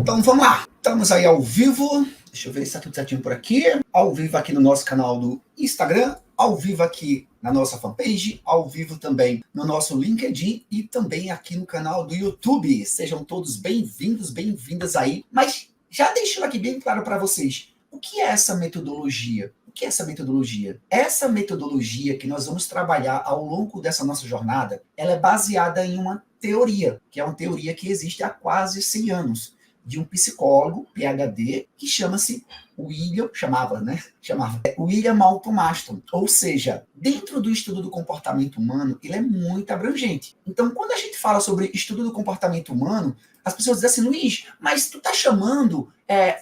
Então vamos lá, estamos aí ao vivo, deixa eu ver se está tudo certinho por aqui, ao vivo aqui no nosso canal do Instagram, ao vivo aqui na nossa fanpage, ao vivo também no nosso LinkedIn e também aqui no canal do YouTube. Sejam todos bem-vindos, bem-vindas aí, mas já deixando aqui bem claro para vocês, o que é essa metodologia? O que é essa metodologia? Essa metodologia que nós vamos trabalhar ao longo dessa nossa jornada, ela é baseada em uma teoria, que é uma teoria que existe há quase 100 anos, de um psicólogo, PhD, que chamava William Malcolm Marston. Ou seja, dentro do estudo do comportamento humano, ele é muito abrangente. Então, quando a gente fala sobre estudo do comportamento humano, as pessoas dizem assim, Luiz, mas tu tá chamando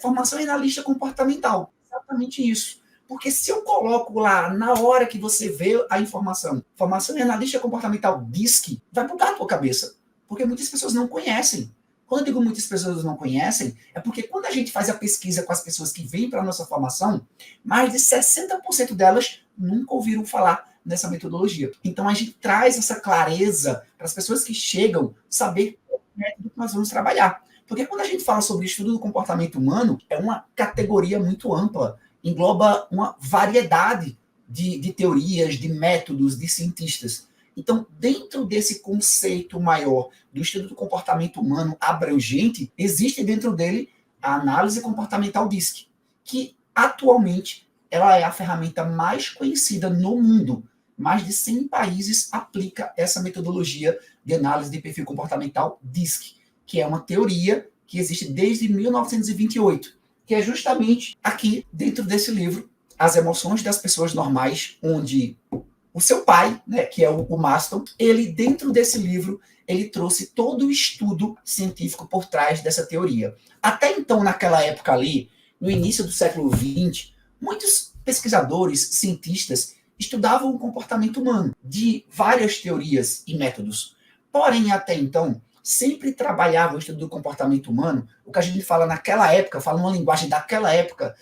formação em analista comportamental. Exatamente isso. Porque se eu coloco lá, na hora que você vê a informação, formação em analista comportamental DISC, vai bugar a tua cabeça. Porque muitas pessoas não conhecem. Quando eu digo muitas pessoas não conhecem, é porque quando a gente faz a pesquisa com as pessoas que vêm para a nossa formação, mais de 60% delas nunca ouviram falar nessa metodologia. Então a gente traz essa clareza para as pessoas que chegam saber o método que nós vamos trabalhar. Porque quando a gente fala sobre estudo do comportamento humano, é uma categoria muito ampla, engloba uma variedade de teorias, de métodos, de cientistas. Então, dentro desse conceito maior do estudo do comportamento humano abrangente, existe dentro dele a análise comportamental DISC, que atualmente ela é a ferramenta mais conhecida no mundo. Mais de 100 países aplicam essa metodologia de análise de perfil comportamental DISC, que é uma teoria que existe desde 1928, que é justamente aqui dentro desse livro, As Emoções das Pessoas Normais, onde o seu pai, né, que é o Marston, ele, dentro desse livro, ele trouxe todo o estudo científico por trás dessa teoria. Até então, naquela época ali, no início do século XX, muitos pesquisadores, cientistas, estudavam o comportamento humano, de várias teorias e métodos. Porém, até então, sempre trabalhavam o estudo do comportamento humano, o que a gente fala naquela época, fala uma linguagem daquela época,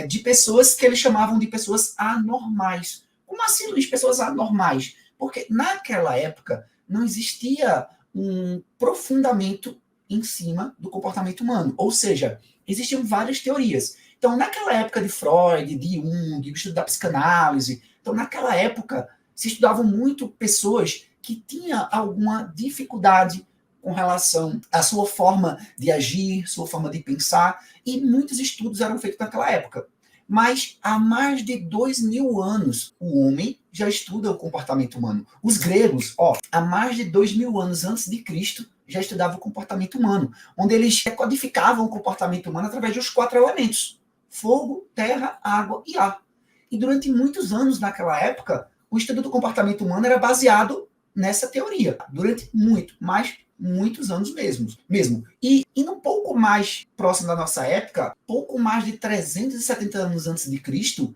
de pessoas que eles chamavam de pessoas anormais. Como assim, Luiz, pessoas anormais? Porque naquela época não existia um aprofundamento em cima do comportamento humano. Ou seja, existiam várias teorias. Então, naquela época de Freud, de Jung, o estudo da psicanálise, então, naquela época, se estudavam muito pessoas que tinham alguma dificuldade com relação à sua forma de agir, sua forma de pensar, e muitos estudos eram feitos naquela época. Mas há mais de 2.000 anos, o homem já estuda o comportamento humano. Os gregos, há mais de 2.000 anos antes de Cristo, já estudavam o comportamento humano, onde eles codificavam o comportamento humano através dos 4 elementos: fogo, terra, água e ar. E durante muitos anos, naquela época, o estudo do comportamento humano era baseado nessa teoria. Durante muitos anos mesmo. E um pouco mais próximo da nossa época, pouco mais de 370 anos antes de Cristo,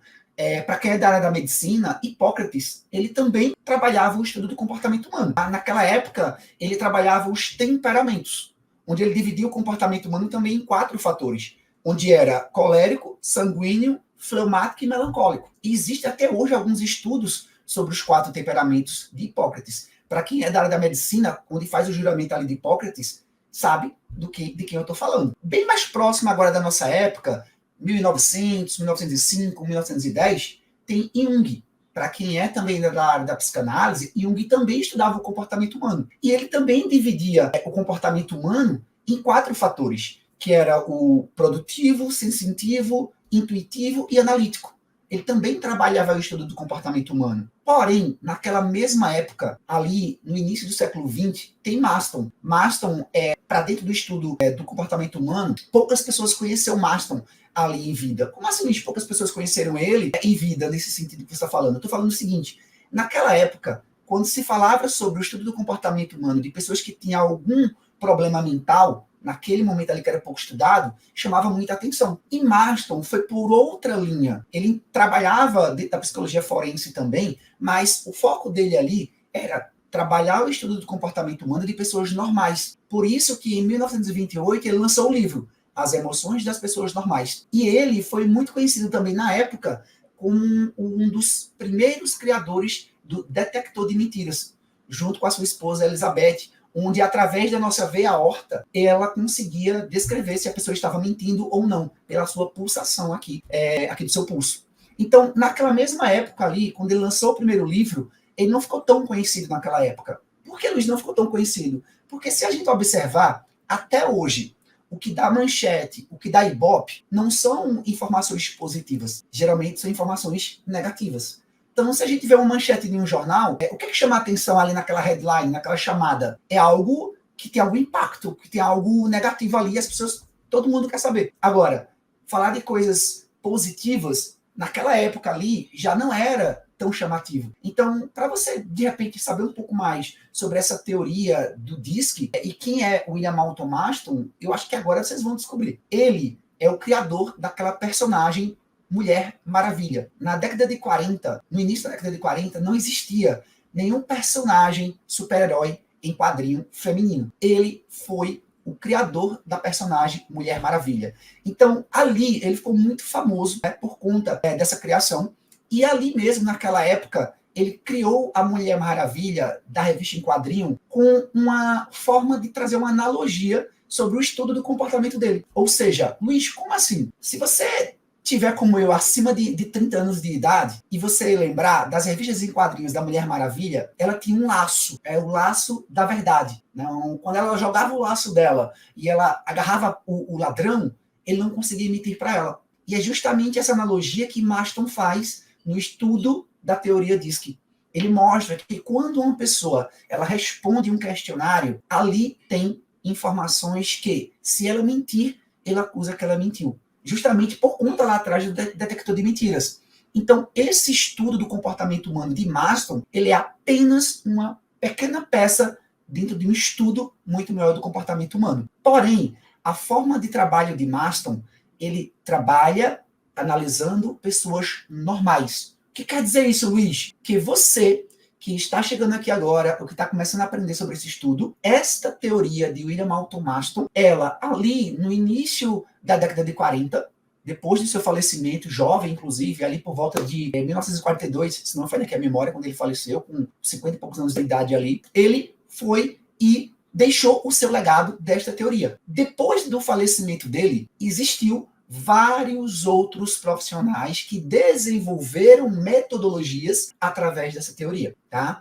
para quem é da área da medicina, Hipócrates, ele também trabalhava o estudo do comportamento humano. Naquela época, ele trabalhava os temperamentos, onde ele dividia o comportamento humano também em 4 fatores, onde era colérico, sanguíneo, fleumático e melancólico. E existe até hoje alguns estudos sobre os 4 temperamentos de Hipócrates. Para quem é da área da medicina, onde faz o juramento ali de Hipócrates, sabe de quem eu estou falando. Bem mais próximo agora da nossa época, 1900, 1905, 1910, tem Jung. Para quem é também da área da psicanálise, Jung também estudava o comportamento humano. E ele também dividia o comportamento humano em 4 fatores, que era o produtivo, sensitivo, intuitivo e analítico. Ele também trabalhava o estudo do comportamento humano. Porém, naquela mesma época, ali no início do século XX, tem Marston. Marston, para dentro do estudo do comportamento humano, poucas pessoas conheceram Marston ali em vida. Como assim, poucas pessoas conheceram ele em vida, nesse sentido que você está falando? Eu estou falando o seguinte, naquela época, quando se falava sobre o estudo do comportamento humano de pessoas que tinham algum problema mental, naquele momento ali que era pouco estudado, chamava muita atenção. E Marston foi por outra linha. Ele trabalhava dentro da psicologia forense também, mas o foco dele ali era trabalhar o estudo do comportamento humano de pessoas normais. Por isso que em 1928 ele lançou o livro As Emoções das Pessoas Normais. E ele foi muito conhecido também na época como um dos primeiros criadores do detector de mentiras, junto com a sua esposa Elizabeth, onde através da nossa veia aorta, ela conseguia descrever se a pessoa estava mentindo ou não, pela sua pulsação aqui, aqui do seu pulso. Então, naquela mesma época ali, quando ele lançou o primeiro livro, ele não ficou tão conhecido naquela época. Por que Luiz não ficou tão conhecido? Porque se a gente observar, até hoje, o que dá manchete, o que dá ibope, não são informações positivas. Geralmente são informações negativas. Então, se a gente vê uma manchete de um jornal, o que é que chama a atenção ali naquela headline, naquela chamada? É algo que tem algum impacto, que tem algo negativo ali, as pessoas, todo mundo quer saber. Agora, falar de coisas positivas, naquela época ali, já não era tão chamativo. Então, para você, de repente, saber um pouco mais sobre essa teoria do DISC e quem é William Moulton Marston, eu acho que agora vocês vão descobrir. Ele é o criador daquela personagem Mulher Maravilha. Na década de 40, no início da década de 40, não existia nenhum personagem super-herói em quadrinho feminino. Ele foi o criador da personagem Mulher Maravilha. Então, ali, ele ficou muito famoso, né, por conta dessa criação. E ali mesmo, naquela época, ele criou a Mulher Maravilha da revista em quadrinho com uma forma de trazer uma analogia sobre o estudo do comportamento dele. Ou seja, Luiz, como assim? Se você tiver como eu acima de 30 anos de idade e você lembrar das revistas em quadrinhos da Mulher Maravilha, ela tinha um laço, o laço da verdade. Não, quando ela jogava o laço dela e ela agarrava o ladrão, ele não conseguia emitir para ela. E é justamente essa analogia que Marston faz no estudo da teoria DISC. Ele mostra que quando uma pessoa ela responde um questionário, ali tem informações que, se ela mentir, ele acusa que ela mentiu. Justamente por conta lá atrás do detector de mentiras. Então, esse estudo do comportamento humano de Marston, ele é apenas uma pequena peça dentro de um estudo muito maior do comportamento humano. Porém, a forma de trabalho de Marston, ele trabalha analisando pessoas normais. O que quer dizer isso, Luiz? Que você que está chegando aqui agora, ou que está começando a aprender sobre esse estudo, esta teoria de William Moulton Marston, ela ali no início da década de 40, depois do seu falecimento, jovem inclusive, ali por volta de 1942, se não me falha aqui a memória, quando ele faleceu, com 50 e poucos anos de idade ali, ele foi e deixou o seu legado desta teoria. Depois do falecimento dele, existiu vários outros profissionais que desenvolveram metodologias através dessa teoria, tá?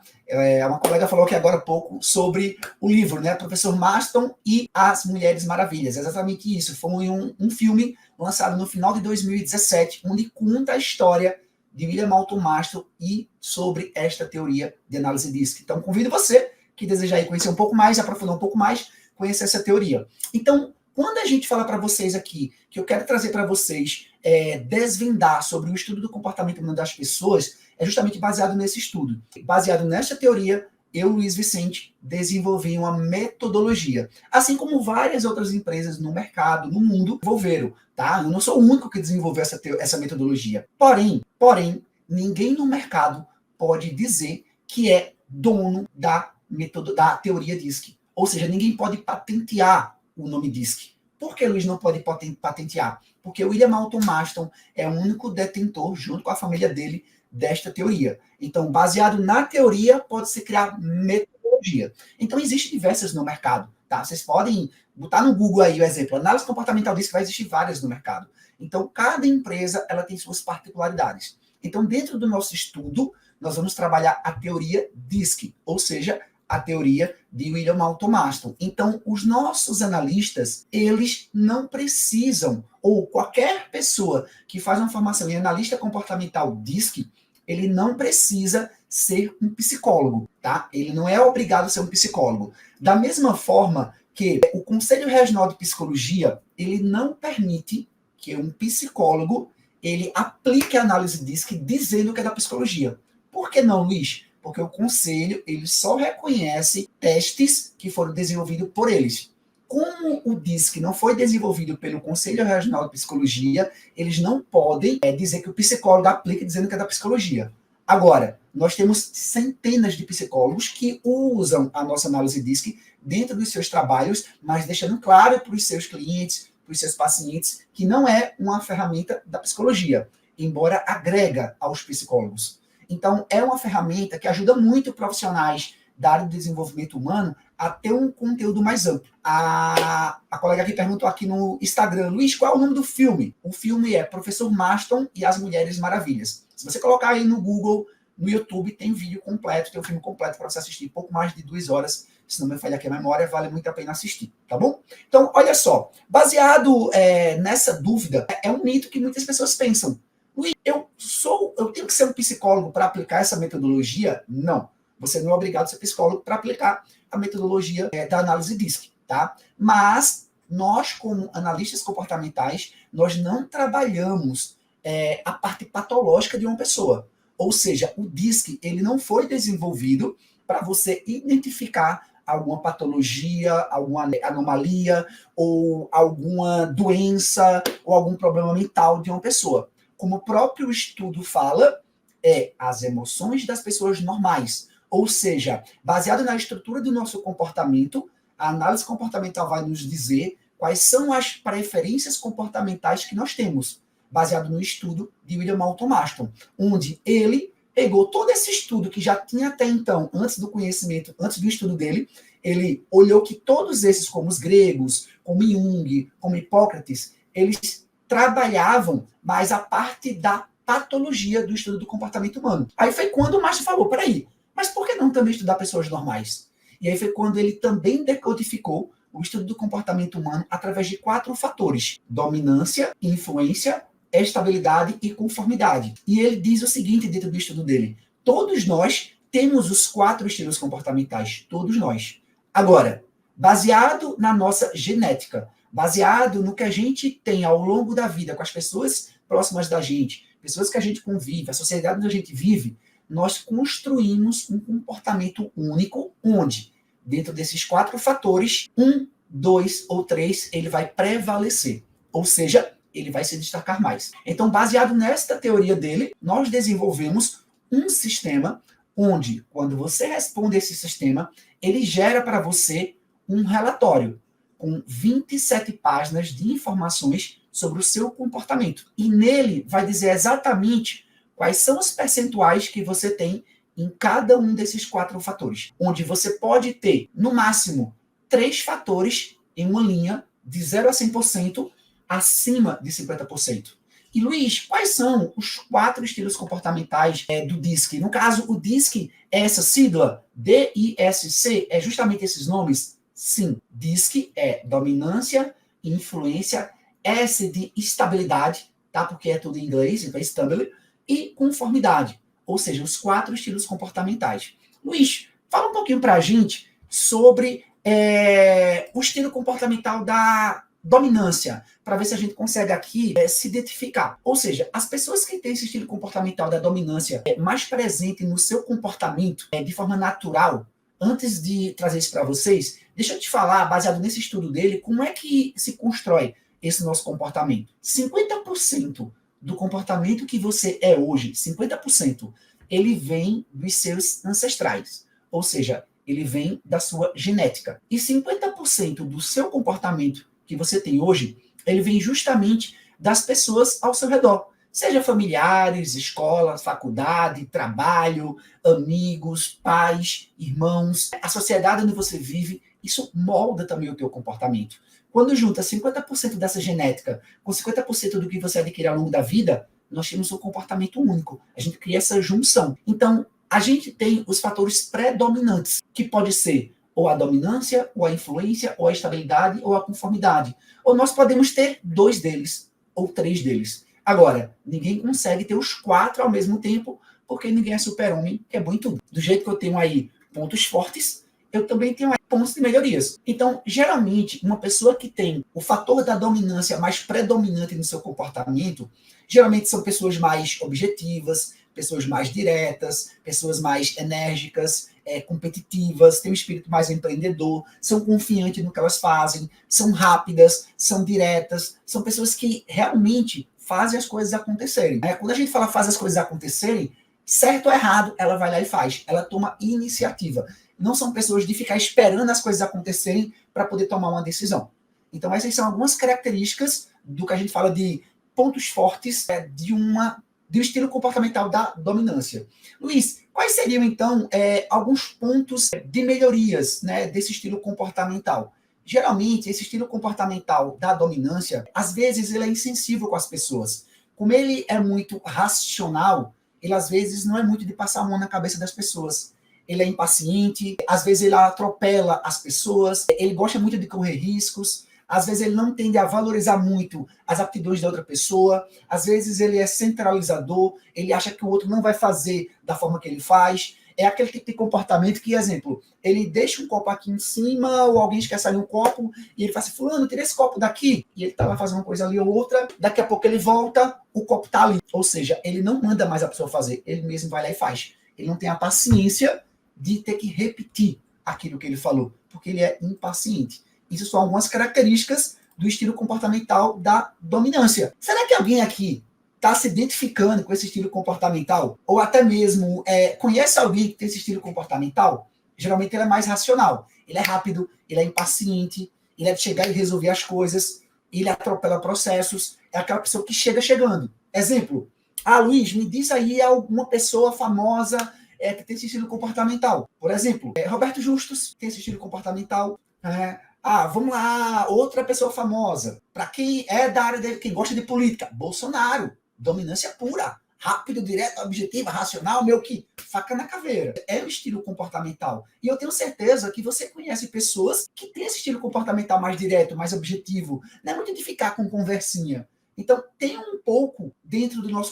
Uma colega falou aqui agora há pouco sobre o livro, né? Professor Marston e as Mulheres Maravilhas. É exatamente isso. Foi um filme lançado no final de 2017, onde conta a história de William Moulton Marston e sobre esta teoria de análise DISC. Então, convido você que deseja aí conhecer um pouco mais, aprofundar um pouco mais, conhecer essa teoria. Então, quando a gente fala para vocês aqui, que eu quero trazer para vocês desvendar sobre o estudo do comportamento humano das pessoas, é justamente baseado nesse estudo. Baseado nesta teoria, eu, Luiz Vicente, desenvolvi uma metodologia. Assim como várias outras empresas no mercado, no mundo, desenvolveram. Tá? Eu não sou o único que desenvolveu essa metodologia. Porém, ninguém no mercado pode dizer que é dono da teoria DISC. Ou seja, ninguém pode patentear o nome DISC. Por que Luiz não pode patentear? Porque o William Moulton Marston é o único detentor, junto com a família dele, desta teoria. Então, baseado na teoria, pode-se criar metodologia. Então, existem diversas no mercado. Tá? Vocês podem botar no Google aí o exemplo. Análise comportamental DISC, vai existir várias no mercado. Então, cada empresa ela tem suas particularidades. Então, dentro do nosso estudo, nós vamos trabalhar a teoria DISC, ou seja, a teoria de William Moulton Marston. Então, os nossos analistas, eles não precisam, ou qualquer pessoa que faz uma formação em analista comportamental DISC, ele não precisa ser um psicólogo, tá? Ele não é obrigado a ser um psicólogo. Da mesma forma que o Conselho Regional de Psicologia, ele não permite que um psicólogo ele aplique a análise DISC dizendo que é da psicologia. Por que não, Luiz? Porque o conselho ele só reconhece testes que foram desenvolvidos por eles. Como o DISC não foi desenvolvido pelo Conselho Regional de Psicologia, eles não podem dizer que o psicólogo aplica dizendo que é da psicologia. Agora, nós temos centenas de psicólogos que usam a nossa análise DISC dentro dos seus trabalhos, mas deixando claro para os seus clientes, para os seus pacientes, que não é uma ferramenta da psicologia, embora agrega aos psicólogos. Então, é uma ferramenta que ajuda muito profissionais da área do desenvolvimento humano a ter um conteúdo mais amplo. A colega aqui perguntou aqui no Instagram, Luiz, qual é o nome do filme? O filme é Professor Marston e as Mulheres Maravilhas. Se você colocar aí no Google, no YouTube, tem vídeo completo, tem um filme completo para você assistir, pouco mais de 2 horas, se não me falha aqui a memória, vale muito a pena assistir, tá bom? Então, olha só, baseado nessa dúvida, é um mito que muitas pessoas pensam, Luiz, eu tenho que ser um psicólogo para aplicar essa metodologia? Não. Você não é obrigado a ser psicólogo para aplicar a metodologia da análise DISC, tá? Mas nós, como analistas comportamentais, nós não trabalhamos a parte patológica de uma pessoa. Ou seja, o DISC ele não foi desenvolvido para você identificar alguma patologia, alguma anomalia, ou alguma doença, ou algum problema mental de uma pessoa. Como o próprio estudo fala, as emoções das pessoas normais. Ou seja, baseado na estrutura do nosso comportamento, a análise comportamental vai nos dizer quais são as preferências comportamentais que nós temos, baseado no estudo de William Moulton Marston, onde ele pegou todo esse estudo que já tinha até então, antes do conhecimento, antes do estudo dele, ele olhou que todos esses, como os gregos, como Jung, como Hipócrates, eles trabalhavam mais a parte da patologia do estudo do comportamento humano. Aí foi quando o Marston falou, peraí, mas por que não também estudar pessoas normais? E aí foi quando ele também decodificou o estudo do comportamento humano através de 4 fatores: dominância, influência, estabilidade e conformidade. E ele diz o seguinte dentro do estudo dele: todos nós temos os 4 estilos comportamentais, todos nós. Agora, baseado na nossa genética, baseado no que a gente tem ao longo da vida com as pessoas próximas da gente, pessoas que a gente convive, a sociedade onde a gente vive, nós construímos um comportamento único, onde, dentro desses 4 fatores, 1, 2 ou 3, ele vai prevalecer. Ou seja, ele vai se destacar mais. Então, baseado nesta teoria dele, nós desenvolvemos um sistema onde, quando você responde esse sistema, ele gera para você um relatório com 27 páginas de informações sobre o seu comportamento. E nele vai dizer exatamente quais são os percentuais que você tem em cada um desses 4 fatores, onde você pode ter, no máximo, 3 fatores em uma linha de 0 a 100%, acima de 50%. E, Luiz, quais são os 4 estilos comportamentais do DISC? No caso, o DISC é essa sigla, D-I-S-C, é justamente esses nomes? Sim, DISC é dominância, influência, S de estabilidade, tá? Porque é tudo em inglês, então é stability, e conformidade, ou seja, os 4 estilos comportamentais. Luiz, fala um pouquinho para a gente sobre o estilo comportamental da dominância, para ver se a gente consegue aqui se identificar. Ou seja, as pessoas que têm esse estilo comportamental da dominância mais presente no seu comportamento de forma natural, antes de trazer isso para vocês, deixa eu te falar, baseado nesse estudo dele, como é que se constrói esse nosso comportamento. 50% do comportamento que você é hoje, 50%, ele vem dos seus ancestrais. Ou seja, ele vem da sua genética. E 50% do seu comportamento que você tem hoje, ele vem justamente das pessoas ao seu redor. Seja familiares, escola, faculdade, trabalho, amigos, pais, irmãos, a sociedade onde você vive, isso molda também o teu comportamento. Quando junta 50% dessa genética com 50% do que você adquire ao longo da vida, nós temos um comportamento único. A gente cria essa junção. Então, a gente tem os fatores predominantes, que pode ser ou a dominância, ou a influência, ou a estabilidade, ou a conformidade. Ou nós podemos ter 2 deles, ou 3 deles. Agora, ninguém consegue ter os 4 ao mesmo tempo, porque ninguém é super-homem, que é bom em tudo. Do jeito que eu tenho aí pontos fortes, eu também tenho pontos de melhorias. Então, geralmente, uma pessoa que tem o fator da dominância mais predominante no seu comportamento, geralmente são pessoas mais objetivas, pessoas mais diretas, pessoas mais enérgicas, competitivas, têm um espírito mais empreendedor, são confiantes no que elas fazem, são rápidas, são diretas, são pessoas que realmente fazem as coisas acontecerem. Quando a gente fala faz as coisas acontecerem, certo ou errado, ela vai lá e faz. Ela toma iniciativa. Não são pessoas de ficar esperando as coisas acontecerem para poder tomar uma decisão. Então, essas são algumas características do que a gente fala de pontos fortes de do estilo comportamental da dominância. Luiz, quais seriam, então, alguns pontos de melhorias, né, desse estilo comportamental? Geralmente, esse estilo comportamental da dominância, às vezes, ele é insensível com as pessoas. Como ele é muito racional, ele, às vezes, não é muito de passar a mão na cabeça das pessoas. Ele é impaciente, às vezes ele atropela as pessoas, ele gosta muito de correr riscos, às vezes ele não tende a valorizar muito as aptidões da outra pessoa, às vezes ele é centralizador, ele acha que o outro não vai fazer da forma que ele faz. É aquele tipo de comportamento que, exemplo, ele deixa um copo aqui em cima, ou alguém esquece ali um copo, e ele fala assim, fulano, tira esse copo daqui, e ele tá lá fazendo uma coisa ali ou outra, daqui a pouco ele volta, o copo tá ali. Ou seja, ele não manda mais a pessoa fazer, ele mesmo vai lá e faz. Ele não tem a paciência de ter que repetir aquilo que ele falou, porque ele é impaciente. Isso são algumas características do estilo comportamental da dominância. Será que alguém aqui está se identificando com esse estilo comportamental? Ou até mesmo conhece alguém que tem esse estilo comportamental? Geralmente ele é mais racional. Ele é rápido, ele é impaciente, ele é de chegar e resolver as coisas, ele atropela processos, é aquela pessoa que chega chegando. Exemplo, Luiz, me diz aí alguma pessoa famosa que tem esse estilo comportamental. Por exemplo, Roberto Justus tem esse estilo comportamental. Vamos lá, outra pessoa famosa. Para quem é da área quem gosta de política, Bolsonaro, dominância pura, rápido, direto, objetivo, racional, meio que faca na caveira. É o estilo comportamental. E eu tenho certeza que você conhece pessoas que têm esse estilo comportamental mais direto, mais objetivo. Não é muito de ficar com conversinha. Então, tem um pouco dentro do nosso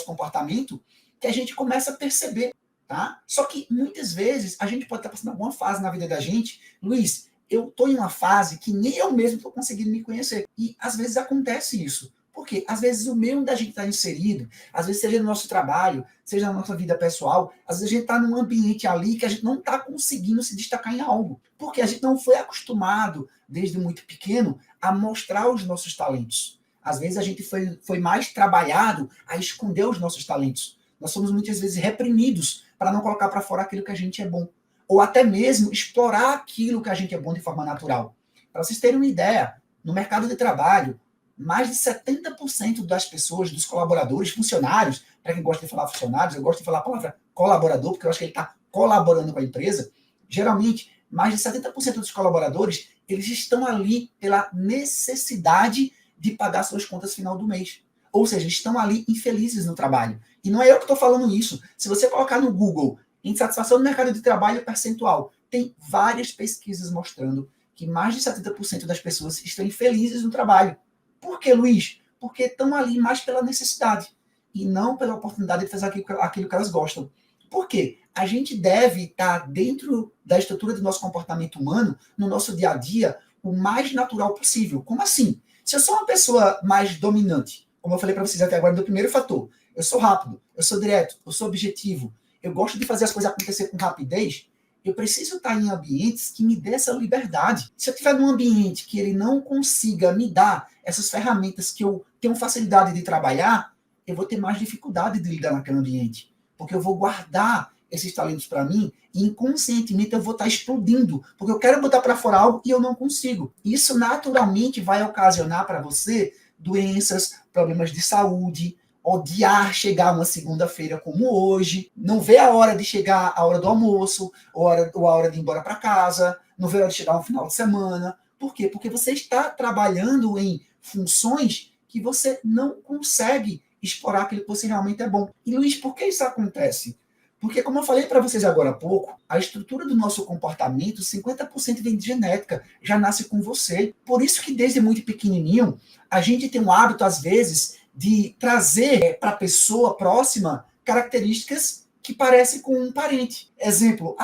comportamento que a gente começa a perceber, tá? Só que muitas vezes a gente pode estar passando alguma fase na vida da gente, Luiz, eu estou em uma fase que nem eu mesmo estou conseguindo me conhecer. E às vezes acontece isso. Por quê? Às vezes o meio onde a gente está inserido, às vezes seja no nosso trabalho, seja na nossa vida pessoal, às vezes a gente está num ambiente ali que a gente não está conseguindo se destacar em algo. Porque a gente não foi acostumado, desde muito pequeno, a mostrar os nossos talentos. Às vezes a gente foi mais trabalhado a esconder os nossos talentos. Nós somos muitas vezes reprimidos para não colocar para fora aquilo que a gente é bom. Ou até mesmo explorar aquilo que a gente é bom de forma natural. Para vocês terem uma ideia, no mercado de trabalho, mais de 70% das pessoas, dos colaboradores, funcionários, para quem gosta de falar funcionários, eu gosto de falar a palavra colaborador, porque eu acho que ele está colaborando com a empresa. Geralmente, mais de 70% dos colaboradores, eles estão ali pela necessidade de pagar suas contas final do mês. Ou seja, estão ali infelizes no trabalho. E não é eu que estou falando isso. Se você colocar no Google insatisfação no mercado de trabalho percentual, tem várias pesquisas mostrando que mais de 70% das pessoas estão infelizes no trabalho. Por quê, Luiz? Porque estão ali mais pela necessidade e não pela oportunidade de fazer aquilo que elas gostam. Por quê? A gente deve estar dentro da estrutura do nosso comportamento humano, no nosso dia a dia, o mais natural possível. Como assim? Se eu sou uma pessoa mais dominante, como eu falei para vocês até agora do primeiro fator, eu sou rápido, eu sou direto, eu sou objetivo, eu gosto de fazer as coisas acontecer com rapidez, eu preciso estar em ambientes que me dê essa liberdade. Se eu estiver num ambiente que ele não consiga me dar essas ferramentas que eu tenho facilidade de trabalhar, eu vou ter mais dificuldade de lidar naquele ambiente. Porque eu vou guardar esses talentos para mim e inconscientemente eu vou estar explodindo. Porque eu quero botar para fora algo e eu não consigo. Isso naturalmente vai ocasionar para você doenças, problemas de saúde, odiar chegar uma segunda-feira como hoje, não vê a hora de chegar a hora do almoço, ou a hora de ir embora para casa, não vê a hora de chegar um final de semana. Por quê? Porque você está trabalhando em funções que você não consegue explorar aquilo que você realmente é bom. E, Luiz, por que isso acontece? Porque, como eu falei para vocês agora há pouco, a estrutura do nosso comportamento, 50% vem de genética, já nasce com você. Por isso que, desde muito pequenininho, a gente tem um hábito, às vezes, de trazer para a pessoa próxima características que parecem com um parente. Exemplo,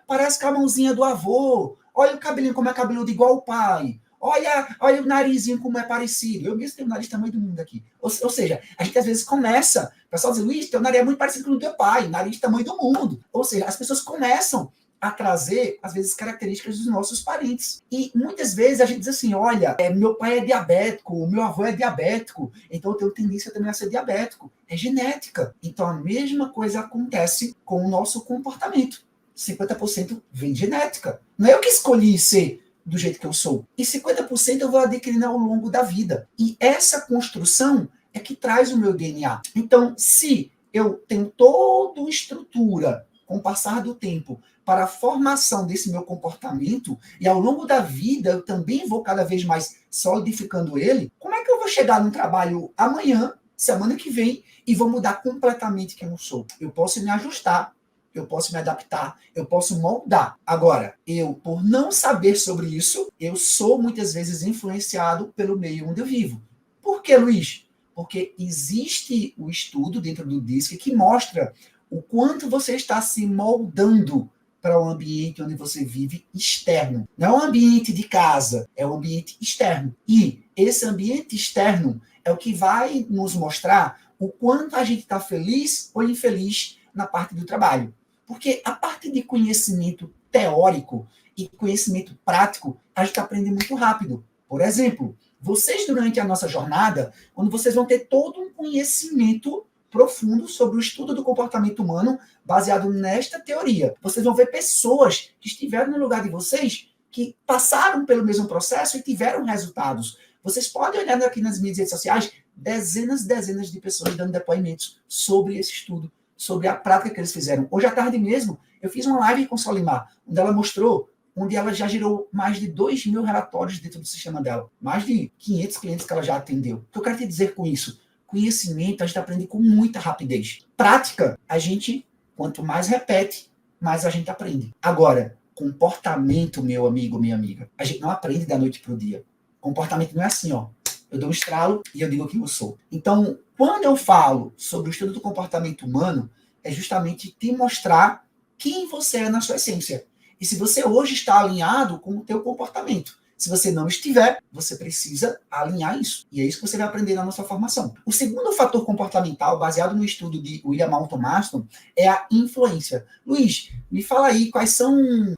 parece com a mãozinha do avô, olha o cabelinho como é cabeludo igual o pai, olha o narizinho como é parecido. Eu mesmo tenho o nariz tamanho do mundo aqui. Ou seja, a gente às vezes começa, o pessoal diz, Luiz, teu nariz é muito parecido com o do teu pai, nariz tamanho do mundo. Ou seja, as pessoas começam a trazer, às vezes, características dos nossos parentes. E muitas vezes a gente diz assim, olha, meu pai é diabético, meu avô é diabético, então eu tenho tendência também a ser diabético. É genética. Então a mesma coisa acontece com o nosso comportamento. 50% vem de genética. Não é eu que escolhi ser do jeito que eu sou. E 50% eu vou adquirindo ao longo da vida. E essa construção é que traz o meu DNA. Então, se eu tenho toda uma estrutura com o passar do tempo para a formação desse meu comportamento, e ao longo da vida eu também vou cada vez mais solidificando ele, como é que eu vou chegar no trabalho amanhã, semana que vem, e vou mudar completamente quem eu sou? Eu posso me ajustar, eu posso me adaptar, eu posso moldar. Agora, eu, por não saber sobre isso, eu sou muitas vezes influenciado pelo meio onde eu vivo. Por que, Luiz? Porque existe o estudo dentro do DISC que mostra o quanto você está se moldando para o ambiente onde você vive externo. Não é um ambiente de casa, é um ambiente externo. E esse ambiente externo é o que vai nos mostrar o quanto a gente está feliz ou infeliz na parte do trabalho. Porque a parte de conhecimento teórico e conhecimento prático, a gente aprende muito rápido. Por exemplo, vocês, durante a nossa jornada, onde vocês vão ter todo um conhecimento profundo sobre o estudo do comportamento humano baseado nesta teoria. Vocês vão ver pessoas que estiveram no lugar de vocês, que passaram pelo mesmo processo e tiveram resultados. Vocês podem olhar aqui nas minhas redes sociais, dezenas de pessoas dando depoimentos sobre esse estudo, sobre a prática que eles fizeram. Hoje à tarde mesmo, eu fiz uma live com a Solimar, onde ela mostrou, onde ela já gerou mais de 2.000 relatórios dentro do sistema dela. Mais de 500 clientes que ela já atendeu. O que eu quero te dizer com isso? Conhecimento a gente aprende com muita rapidez. Prática, a gente, quanto mais repete, mais a gente aprende. Agora, comportamento, meu amigo, minha amiga, a gente não aprende da noite para o dia. Comportamento não é assim, ó. Eu dou um estralo e eu digo quem eu sou. Então, quando eu falo sobre o estudo do comportamento humano, é justamente te mostrar quem você é na sua essência. E se você hoje está alinhado com o teu comportamento. Se você não estiver, você precisa alinhar isso. E é isso que você vai aprender na nossa formação. O segundo fator comportamental, baseado no estudo de William Moulton Marston, é a influência. Luiz, me fala aí quais são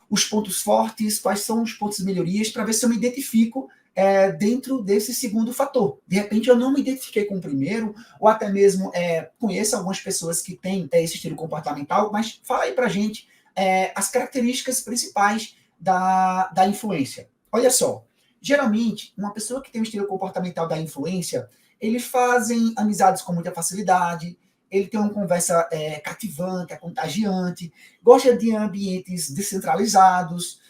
os pontos fortes, quais são os pontos de melhorias, para ver se eu me identifico dentro desse segundo fator. De repente eu não me identifiquei com o primeiro, ou até mesmo conheço algumas pessoas que têm esse estilo comportamental, mas fala aí pra gente as características principais da influência. Olha só, geralmente, uma pessoa que tem um estilo comportamental da influência, eles fazem amizades com muita facilidade, ele tem uma conversa cativante, contagiante, gosta de ambientes descentralizados,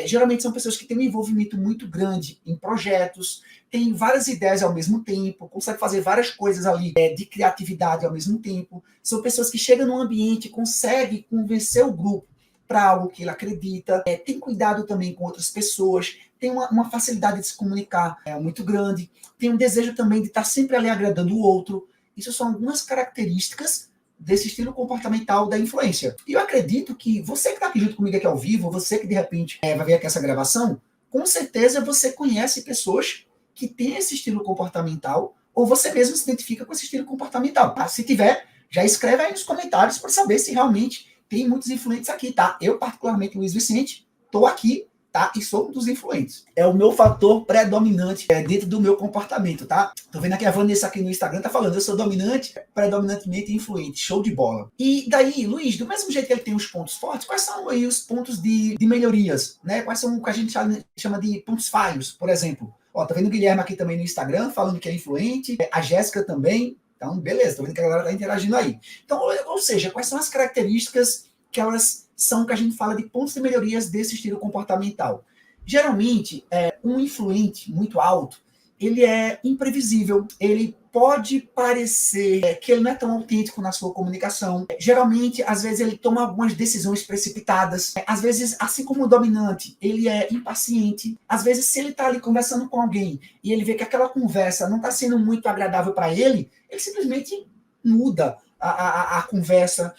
geralmente são pessoas que têm um envolvimento muito grande em projetos, têm várias ideias ao mesmo tempo, conseguem fazer várias coisas ali de criatividade ao mesmo tempo, são pessoas que chegam num ambiente e conseguem convencer o grupo para algo que ele acredita, tem cuidado também com outras pessoas, tem uma facilidade de se comunicar muito grande, tem um desejo também de estar sempre ali agradando o outro. Isso são algumas características desse estilo comportamental da influência. E eu acredito que você que está aqui junto comigo aqui ao vivo, você que de repente vai ver aqui essa gravação, com certeza você conhece pessoas que têm esse estilo comportamental, ou você mesmo se identifica com esse estilo comportamental. Tá? Se tiver, já escreve aí nos comentários para saber se realmente tem muitos influentes aqui, tá? Eu, particularmente, Luiz Vicente, estou aqui, tá? E sou um dos influentes. É o meu fator predominante dentro do meu comportamento, tá? Tô vendo aqui a Vanessa aqui no Instagram, tá falando, eu sou dominante, predominantemente influente. Show de bola. E daí, Luiz, do mesmo jeito que ele tem os pontos fortes, quais são aí os pontos de melhorias, né? Quais são o que a gente chama de pontos falhos, por exemplo? Ó, tá vendo o Guilherme aqui também no Instagram, falando que é influente, a Jéssica também. Então, beleza, tô vendo que a galera tá interagindo aí. Então, ou seja, quais são as características que elas são que a gente fala de pontos de melhorias desse estilo comportamental? Geralmente, um influente muito alto, ele é imprevisível, ele pode parecer que ele não é tão autêntico na sua comunicação. Geralmente, às vezes, ele toma algumas decisões precipitadas. Às vezes, assim como o dominante, ele é impaciente. Às vezes, se ele está ali conversando com alguém e ele vê que aquela conversa não está sendo muito agradável para ele simplesmente muda a conversa.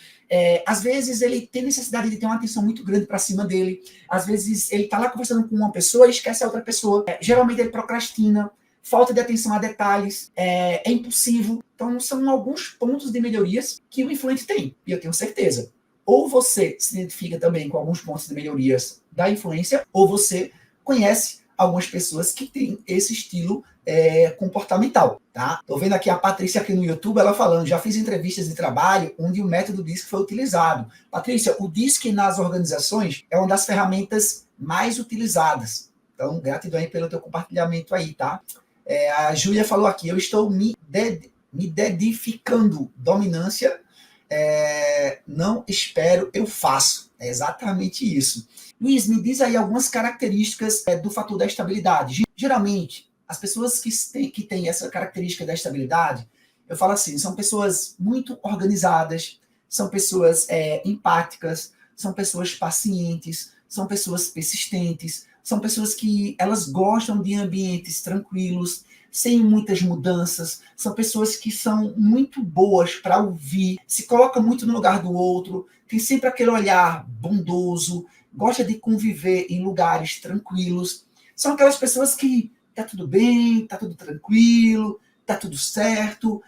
Às vezes, ele tem necessidade de ter uma atenção muito grande para cima dele. Às vezes, ele está lá conversando com uma pessoa e esquece a outra pessoa. Geralmente, ele procrastina. Falta de atenção a detalhes, é impulsivo. Então, são alguns pontos de melhorias que o influente tem, e eu tenho certeza. Ou você se identifica também com alguns pontos de melhorias da influência, ou você conhece algumas pessoas que têm esse estilo comportamental, tá? Tô vendo aqui a Patrícia aqui no YouTube, ela falando, já fiz entrevistas de trabalho onde o método DISC foi utilizado. Patrícia, o DISC nas organizações é uma das ferramentas mais utilizadas. Então, gratidão aí pelo teu compartilhamento aí, tá? A Júlia falou aqui, eu estou me me dedificando. Dominância, não espero, eu faço. É exatamente isso. Luiz, me diz aí algumas características do fator da estabilidade. Geralmente, as pessoas que têm essa característica da estabilidade, eu falo assim, são pessoas muito organizadas, são pessoas empáticas, são pessoas pacientes, são pessoas persistentes, são pessoas que elas gostam de ambientes tranquilos, sem muitas mudanças, são pessoas que são muito boas para ouvir, se colocam muito no lugar do outro, tem sempre aquele olhar bondoso, gosta de conviver em lugares tranquilos. São aquelas pessoas que tá tudo bem, tá tudo tranquilo, tá tudo certo.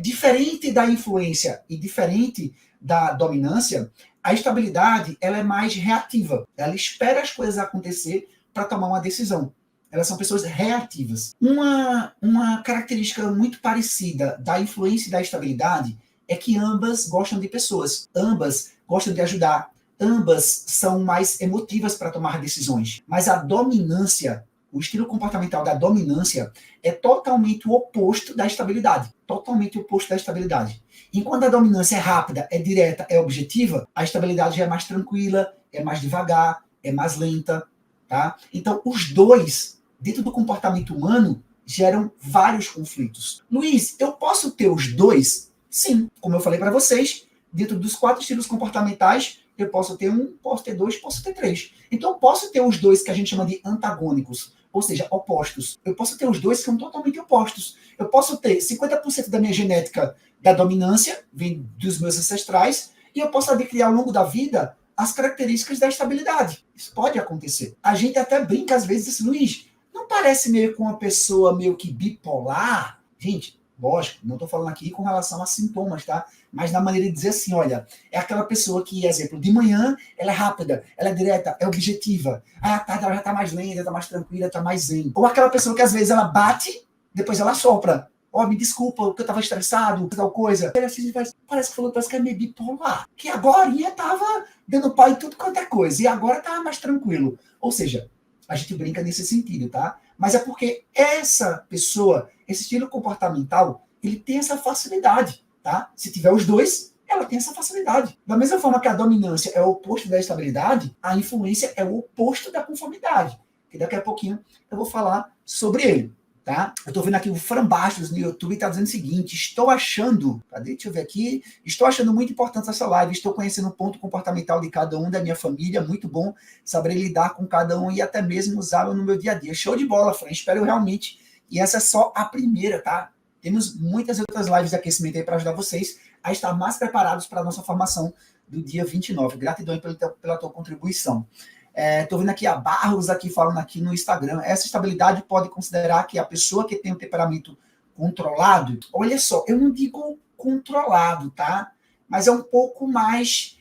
Diferente da influência e diferente da dominância, a estabilidade ela é mais reativa. Ela espera as coisas acontecer para tomar uma decisão. Elas são pessoas reativas. Uma característica muito parecida da influência e da estabilidade é que ambas gostam de pessoas, ambas gostam de ajudar, ambas são mais emotivas para tomar decisões. Mas a dominância, o estilo comportamental da dominância é totalmente o oposto da estabilidade. Totalmente o oposto da estabilidade. Enquanto a dominância é rápida, é direta, é objetiva, a estabilidade já é mais tranquila, é mais devagar, é mais lenta. Tá? Então, os dois, dentro do comportamento humano, geram vários conflitos. Luiz, eu posso ter os dois? Sim, como eu falei para vocês, dentro dos 4 estilos comportamentais, eu posso ter um, posso ter 2, posso ter 3. Então, eu posso ter os dois que a gente chama de antagônicos, ou seja, opostos. Eu posso ter os dois que são totalmente opostos. Eu posso ter 50% da minha genética da dominância, vem dos meus ancestrais, e eu posso adquirir ao longo da vida as características da estabilidade. Isso pode acontecer. A gente até brinca às vezes assim, Luiz, não parece meio com uma pessoa meio que bipolar? Gente, lógico, não estou falando aqui com relação a sintomas, tá? Mas na maneira de dizer assim, olha, é aquela pessoa que, exemplo, de manhã ela é rápida, ela é direta, é objetiva. À tarde ela já está mais lenta, está mais tranquila, está mais zen. Ou aquela pessoa que às vezes ela bate, depois ela sopra. Me desculpa, porque eu estava estressado, tal coisa. Parece que é meio bipolar. Que agora estava dando pau em tudo quanto é coisa. E agora tá mais tranquilo. Ou seja, a gente brinca nesse sentido, tá? Mas é porque essa pessoa, esse estilo comportamental, ele tem essa facilidade, tá? Se tiver os dois, ela tem essa facilidade. Da mesma forma que a dominância é o oposto da estabilidade, a influência é o oposto da conformidade. Que daqui a pouquinho eu vou falar sobre ele. Tá? Eu estou vendo aqui o Fran Bastos no YouTube está dizendo o seguinte: estou achando, deixa eu ver aqui, estou achando muito importante essa live, estou conhecendo o ponto comportamental de cada um da minha família, muito bom saber lidar com cada um e até mesmo usá-lo no meu dia a dia. Show de bola, Fran, espero realmente, e essa é só a primeira, tá? Temos muitas outras lives de aquecimento aí para ajudar vocês a estar mais preparados para a nossa formação do dia 29. Gratidão pela tua contribuição. Estou vendo aqui a Barros aqui falando aqui no Instagram. Essa estabilidade pode considerar que a pessoa que tem um temperamento controlado, olha só, eu não digo controlado, tá? Mas é um pouco mais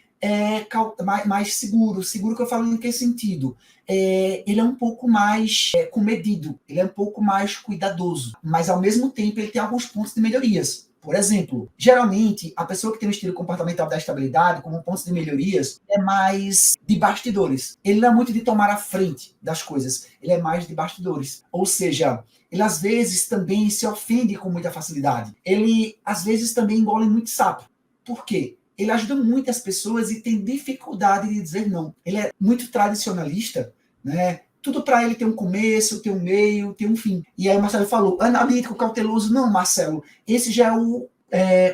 mais seguro. Seguro que eu falo em que sentido? Ele é um pouco mais comedido, ele é um pouco mais cuidadoso, mas ao mesmo tempo ele tem alguns pontos de melhorias. Por exemplo, geralmente, a pessoa que tem um estilo comportamental da estabilidade, como pontos de melhorias, é mais de bastidores. Ele não é muito de tomar a frente das coisas, ele é mais de bastidores. Ou seja, ele às vezes também se ofende com muita facilidade. Ele às vezes também engole muito sapo. Por quê? Ele ajuda muitas pessoas e tem dificuldade de dizer não. Ele é muito tradicionalista, né? Tudo para ele tem um começo, tem um meio, tem um fim. E aí o Marcelo falou, analítico, cauteloso. Não, Marcelo, esse já é o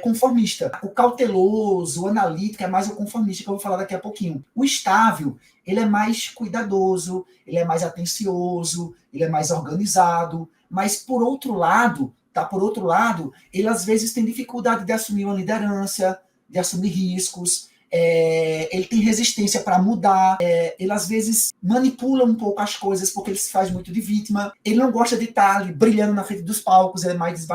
conformista. O cauteloso, o analítico é mais o conformista, que eu vou falar daqui a pouquinho. O estável, ele é mais cuidadoso, ele é mais atencioso, ele é mais organizado. Mas, por outro lado, ele às vezes tem dificuldade de assumir uma liderança, de assumir riscos, ele tem resistência para mudar, ele às vezes manipula um pouco as coisas porque ele se faz muito de vítima, ele não gosta de estar ali brilhando na frente dos palcos, ele é mais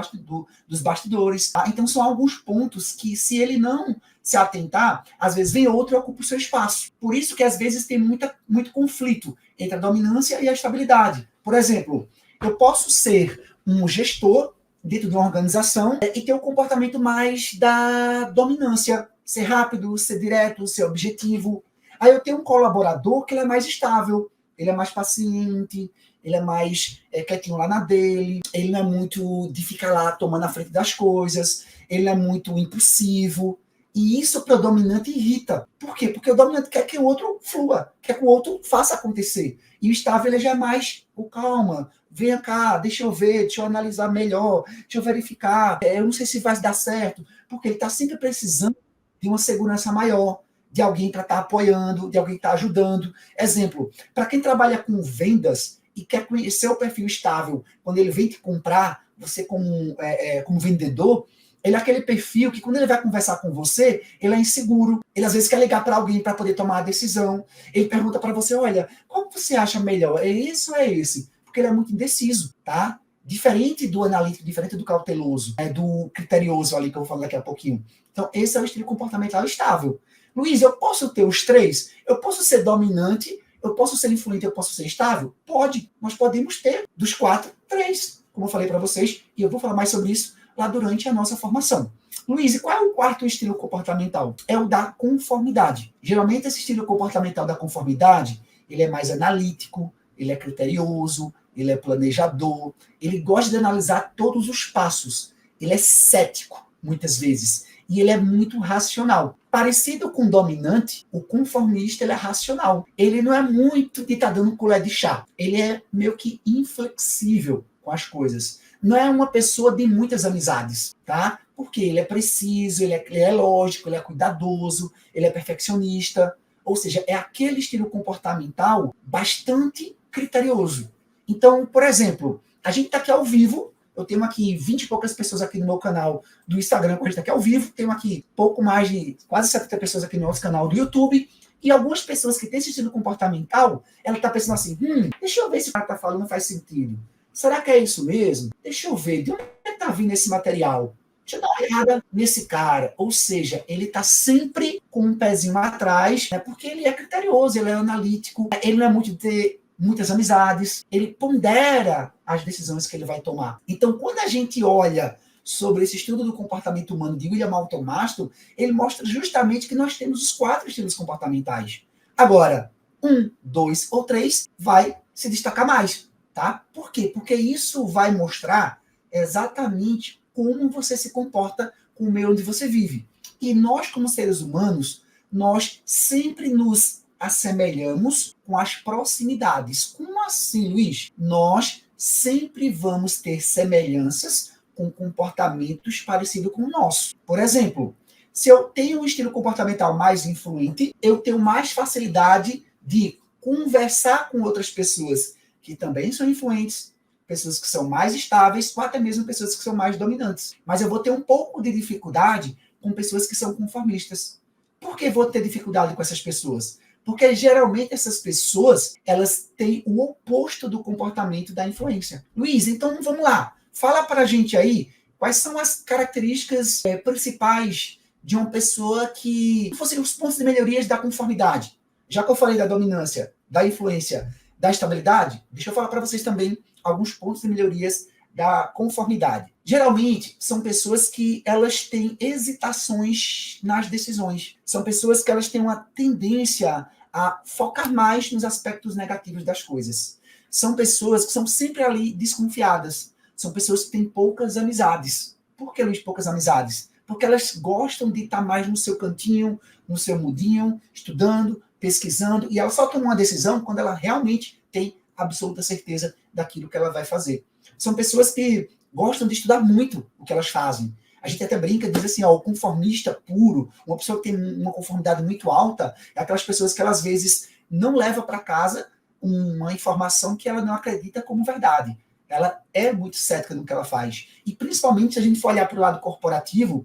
dos bastidores. Tá? Então são alguns pontos que, se ele não se atentar, às vezes vem outro e ocupa o seu espaço. Por isso que às vezes tem muito conflito entre a dominância e a estabilidade. Por exemplo, eu posso ser um gestor dentro de uma organização e ter um comportamento mais da dominância, ser rápido, ser direto, ser objetivo. Aí eu tenho um colaborador que ele é mais estável, ele é mais paciente, ele é mais quietinho lá na dele, ele não é muito de ficar lá tomando a frente das coisas, ele não é muito impulsivo. E isso para o dominante irrita. Por quê? Porque o dominante quer que o outro flua, quer que o outro faça acontecer. E o estável ele já é mais, calma, venha cá, deixa eu ver, deixa eu analisar melhor, deixa eu verificar, eu não sei se vai dar certo, porque ele está sempre precisando de uma segurança maior, de alguém para estar apoiando, de alguém que está ajudando. Exemplo, para quem trabalha com vendas e quer conhecer o perfil estável, quando ele vem te comprar, você como vendedor, ele é aquele perfil que quando ele vai conversar com você, ele é inseguro. Ele às vezes quer ligar para alguém para poder tomar a decisão. Ele pergunta para você, olha, qual você acha melhor? É esse ou é esse? Porque ele é muito indeciso, tá? Diferente do analítico, diferente do cauteloso, do criterioso ali que eu vou falar daqui a pouquinho. Então, esse é o estilo comportamental estável. Luiz, eu posso ter os três? Eu posso ser dominante, eu posso ser influente, eu posso ser estável? Pode. Nós podemos ter dos 4, 3, como eu falei para vocês, e eu vou falar mais sobre isso lá durante a nossa formação. Luiz, e qual é o quarto estilo comportamental? É o da conformidade. Geralmente esse estilo comportamental da conformidade, ele é mais analítico, ele é criterioso, ele é planejador, ele gosta de analisar todos os passos, ele é cético, muitas vezes, e ele é muito racional. Parecido com o dominante, o conformista ele é racional. Ele não é muito de estar dando colher de chá. Ele é meio que inflexível com as coisas. Não é uma pessoa de muitas amizades, tá? Porque ele é preciso, ele é lógico, ele é cuidadoso, ele é perfeccionista. Ou seja, é aquele estilo comportamental bastante criterioso. Então, por exemplo, a gente está aqui ao vivo, eu tenho aqui 20 e poucas pessoas aqui no meu canal do Instagram, quando a gente está aqui ao vivo, tenho aqui pouco mais de quase 70 pessoas aqui no nosso canal do YouTube, e algumas pessoas que têm esse estilo comportamental, ela está pensando assim, deixa eu ver se o cara está falando faz sentido. Será que é isso mesmo? Deixa eu ver, de onde está vindo esse material? Deixa eu dar uma olhada nesse cara. Ou seja, ele está sempre com um pezinho atrás, né, porque ele é criterioso, ele é analítico, ele não é muito de ter muitas amizades, ele pondera as decisões que ele vai tomar. Então, quando a gente olha sobre esse estudo do comportamento humano de William Moulton Marston, ele mostra justamente que nós temos os 4 estilos comportamentais. Agora, 1, 2 ou 3 vai se destacar mais. Tá? Por quê? Porque isso vai mostrar exatamente como você se comporta com o meio onde você vive. E nós, como seres humanos, nós sempre nos assemelhamos com as proximidades. Como assim, Luiz? Nós sempre vamos ter semelhanças com comportamentos parecidos com o nosso. Por exemplo, se eu tenho um estilo comportamental mais influente, eu tenho mais facilidade de conversar com outras pessoas que também são influentes, pessoas que são mais estáveis, ou até mesmo pessoas que são mais dominantes. Mas eu vou ter um pouco de dificuldade com pessoas que são conformistas. Por que vou ter dificuldade com essas pessoas? Porque geralmente essas pessoas, elas têm o oposto do comportamento da influência. Luiz, então vamos lá. Fala pra gente aí quais são as características principais de uma pessoa que fossem os pontos de melhorias da conformidade. Já que eu falei da dominância, da influência, da estabilidade, deixa eu falar para vocês também alguns pontos de melhorias da conformidade. Geralmente, são pessoas que elas têm hesitações nas decisões. São pessoas que elas têm uma tendência a focar mais nos aspectos negativos das coisas. São pessoas que são sempre ali desconfiadas. São pessoas que têm poucas amizades. Por que, Luiz, poucas amizades? Porque elas gostam de estar mais no seu cantinho, no seu mudinho, estudando, pesquisando, e ela só toma uma decisão quando ela realmente tem absoluta certeza daquilo que ela vai fazer. São pessoas que gostam de estudar muito o que elas fazem. A gente até brinca, diz assim, o conformista puro, uma pessoa que tem uma conformidade muito alta, é aquelas pessoas que ela, às vezes, não leva para casa uma informação que ela não acredita como verdade. Ela é muito cética no que ela faz. E, principalmente, se a gente for olhar para o lado corporativo,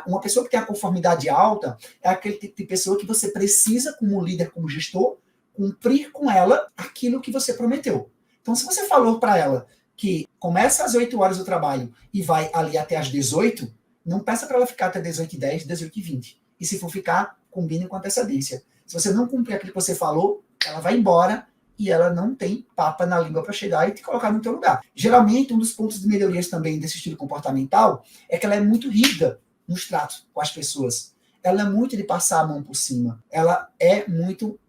uma pessoa que tem a conformidade alta é aquele tipo de pessoa que você precisa, como líder, como gestor, cumprir com ela aquilo que você prometeu. Então, se você falou para ela que começa às 8 horas o trabalho e vai ali até às 18, não peça para ela ficar até 18h10, 18h20. E se for ficar, combine com antecedência. Se você não cumprir aquilo que você falou, ela vai embora e ela não tem papa na língua para chegar e te colocar no teu lugar. Geralmente, um dos pontos de melhorias também desse estilo comportamental é que ela é muito rígida nos tratos com as pessoas. Ela é muito de passar a mão por cima. Ela é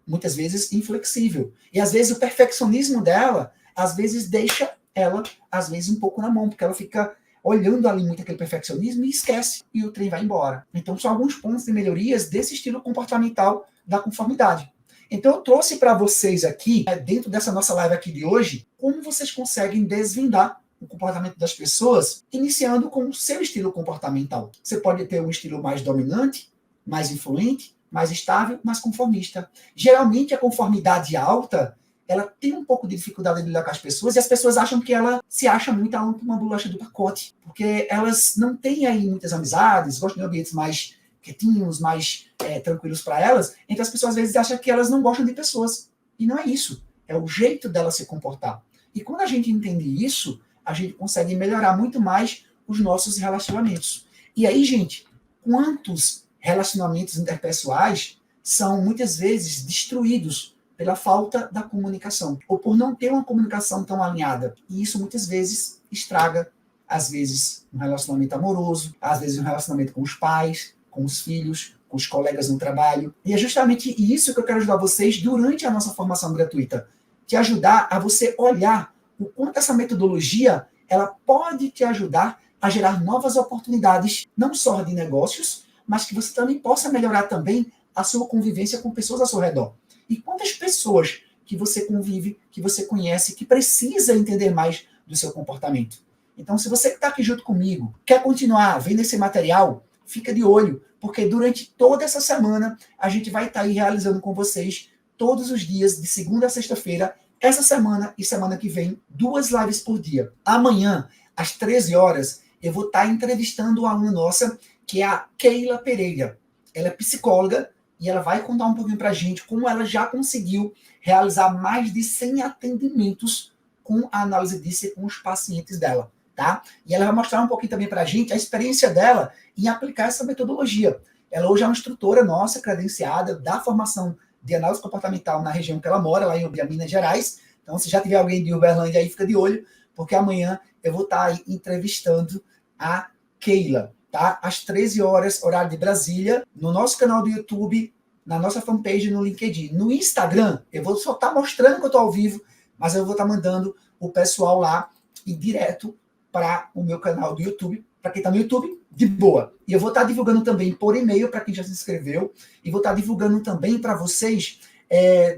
muitas vezes, inflexível. E às vezes o perfeccionismo dela às vezes deixa ela, às vezes, um pouco na mão, porque ela fica olhando ali muito aquele perfeccionismo e esquece, e o trem vai embora. Então, são alguns pontos de melhorias desse estilo comportamental da conformidade. Então, eu trouxe para vocês aqui, dentro dessa nossa live aqui de hoje, como vocês conseguem desvendar o comportamento das pessoas, iniciando com o seu estilo comportamental. Você pode ter um estilo mais dominante, mais influente, mais estável, mais conformista. Geralmente, a conformidade alta, ela tem um pouco de dificuldade de lidar com as pessoas, e as pessoas acham que ela se acha muito uma bolacha do pacote, porque elas não têm aí muitas amizades, gostam de ambientes mais quietinhos, mais tranquilos para elas, então as pessoas às vezes acham que elas não gostam de pessoas. E não é isso, é o jeito dela se comportar. E quando a gente entende isso, a gente consegue melhorar muito mais os nossos relacionamentos. E aí, gente, quantos relacionamentos interpessoais são muitas vezes destruídos pela falta da comunicação, ou por não ter uma comunicação tão alinhada. E isso muitas vezes estraga, às vezes, um relacionamento amoroso, às vezes um relacionamento com os pais, com os filhos, com os colegas no trabalho. E é justamente isso que eu quero ajudar vocês durante a nossa formação gratuita. Te ajudar a você olhar o quanto essa metodologia ela pode te ajudar a gerar novas oportunidades, não só de negócios, mas que você também possa melhorar também a sua convivência com pessoas ao seu redor. E quantas pessoas que você convive, que você conhece, que precisa entender mais do seu comportamento. Então, se você está aqui junto comigo, quer continuar vendo esse material, fica de olho, porque durante toda essa semana a gente vai estar aí realizando com vocês todos os dias, de segunda a sexta-feira, essa semana e semana que vem, 2 lives por dia. Amanhã, às 13 horas, eu vou estar entrevistando uma aluna nossa, que é a Keila Pereira. Ela é psicóloga, e ela vai contar um pouquinho para a gente como ela já conseguiu realizar mais de 100 atendimentos com a análise disso com os pacientes dela, tá? E ela vai mostrar um pouquinho também para a gente a experiência dela em aplicar essa metodologia. Ela hoje é uma instrutora nossa, credenciada, da formação de análise comportamental na região que ela mora, lá em Uberlândia, Minas Gerais. Então, se já tiver alguém de Uberlândia aí, fica de olho, porque amanhã eu vou estar aí entrevistando a Keila. Tá? Às 13 horas, horário de Brasília, no nosso canal do YouTube, na nossa fanpage no LinkedIn. No Instagram, eu vou só estar mostrando que eu estou ao vivo, mas eu vou estar mandando o pessoal lá e direto para o meu canal do YouTube. Para quem está no YouTube, de boa. E eu vou estar divulgando também por e-mail para quem já se inscreveu, e vou estar divulgando também para vocês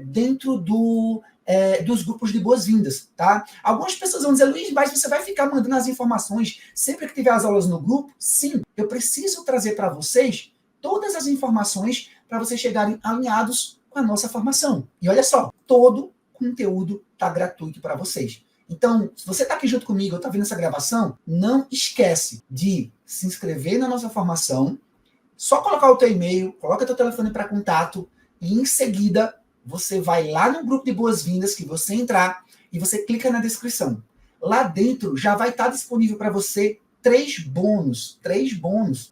dentro dos grupos de boas-vindas, tá? Algumas pessoas vão dizer, Luiz, mas você vai ficar mandando as informações sempre que tiver as aulas no grupo? Sim, eu preciso trazer para vocês todas as informações para vocês chegarem alinhados com a nossa formação. E olha só, todo conteúdo está gratuito para vocês. Então, se você está aqui junto comigo, está vendo essa gravação, não esquece de se inscrever na nossa formação, só colocar o teu e-mail, coloca teu telefone para contato e em seguida você vai lá no grupo de boas-vindas que você entrar e você clica na descrição. Lá dentro já vai estar disponível para você 3 bônus,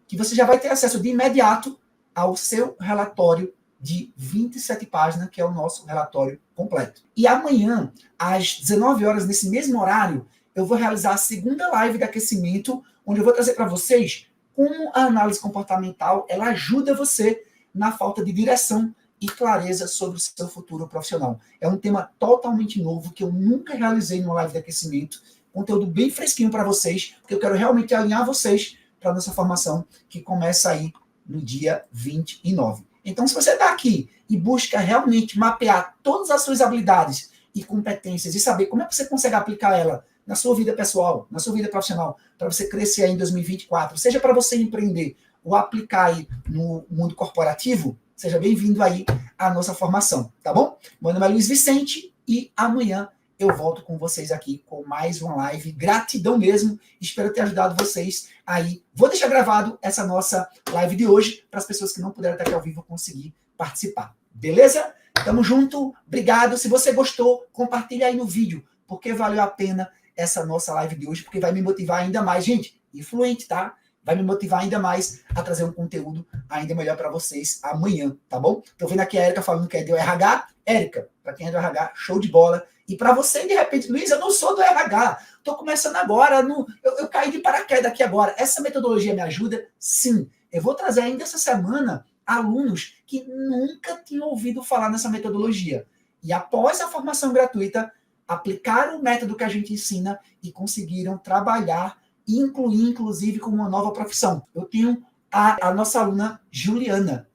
que você já vai ter acesso de imediato ao seu relatório de 27 páginas, que é o nosso relatório completo. E amanhã, às 19 horas, nesse mesmo horário, eu vou realizar a segunda live de aquecimento, onde eu vou trazer para vocês como a análise comportamental ela ajuda você na falta de direção e clareza sobre o seu futuro profissional. É um tema totalmente novo que eu nunca realizei numa live de aquecimento, conteúdo bem fresquinho para vocês, porque eu quero realmente alinhar vocês para a nossa formação, que começa aí no dia 29. Então, se você está aqui e busca realmente mapear todas as suas habilidades e competências e saber como é que você consegue aplicar ela na sua vida pessoal, na sua vida profissional, para você crescer aí em 2024, seja para você empreender ou aplicar aí no mundo corporativo, seja bem-vindo aí à nossa formação, tá bom? Meu nome é Luiz Vicente e amanhã eu volto com vocês aqui com mais uma live. Gratidão mesmo, espero ter ajudado vocês aí. Vou deixar gravado essa nossa live de hoje para as pessoas que não puderam estar aqui ao vivo conseguir participar. Beleza? Tamo junto, obrigado. Se você gostou, compartilha aí no vídeo, porque valeu a pena essa nossa live de hoje, porque vai me motivar ainda mais. Gente, influente, tá? Vai me motivar ainda mais a trazer um conteúdo ainda melhor para vocês amanhã, tá bom? Tô vendo aqui a Érica falando que é do RH. Érica, para quem é do RH, show de bola. E para você, de repente, Luiz, eu não sou do RH, tô começando agora, eu caí de paraquedas aqui agora. Essa metodologia me ajuda? Sim. Eu vou trazer ainda essa semana alunos que nunca tinham ouvido falar nessa metodologia. E após a formação gratuita, aplicaram o método que a gente ensina e conseguiram trabalhar e incluir, inclusive, como uma nova profissão. Eu tenho a nossa aluna Juliana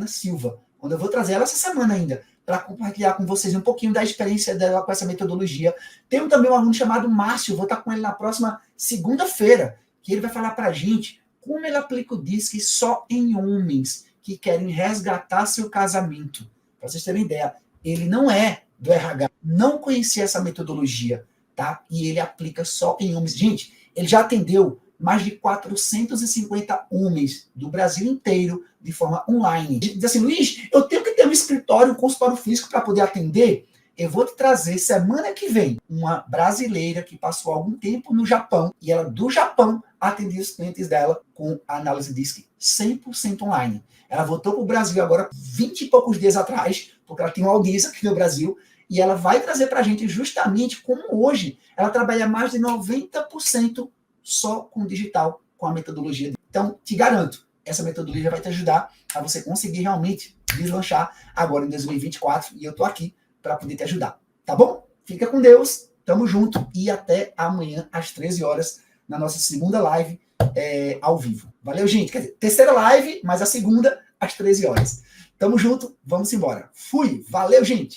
Silva, onde eu vou trazer ela essa semana ainda, para compartilhar com vocês um pouquinho da experiência dela com essa metodologia. Tenho também um aluno chamado Márcio, vou estar com ele na próxima segunda-feira, que ele vai falar para a gente como ele aplica o DISC só em homens que querem resgatar seu casamento. Para vocês terem ideia, ele não é do RH, não conhecia essa metodologia, tá? E ele aplica só em homens. Gente, ele já atendeu mais de 450 homens do Brasil inteiro de forma online. Diz assim, Luiz, eu tenho que ter um escritório, um consultório físico para poder atender. Eu vou te trazer semana que vem uma brasileira que passou algum tempo no Japão e ela do Japão atendia os clientes dela com a análise DISC 100% online. Ela voltou para o Brasil agora 20 e poucos dias atrás, porque ela tem uma audiência aqui no Brasil, e ela vai trazer para a gente justamente como hoje ela trabalha mais de 90% só com digital, com a metodologia. Então, te garanto, essa metodologia vai te ajudar a você conseguir realmente deslanchar agora em 2024, e eu estou aqui para poder te ajudar, tá bom? Fica com Deus, tamo junto e até amanhã às 13 horas na nossa segunda live ao vivo. Valeu, gente. Quer dizer, terceira live, mas a segunda às 13 horas. Tamo junto, vamos embora. Fui, valeu, gente.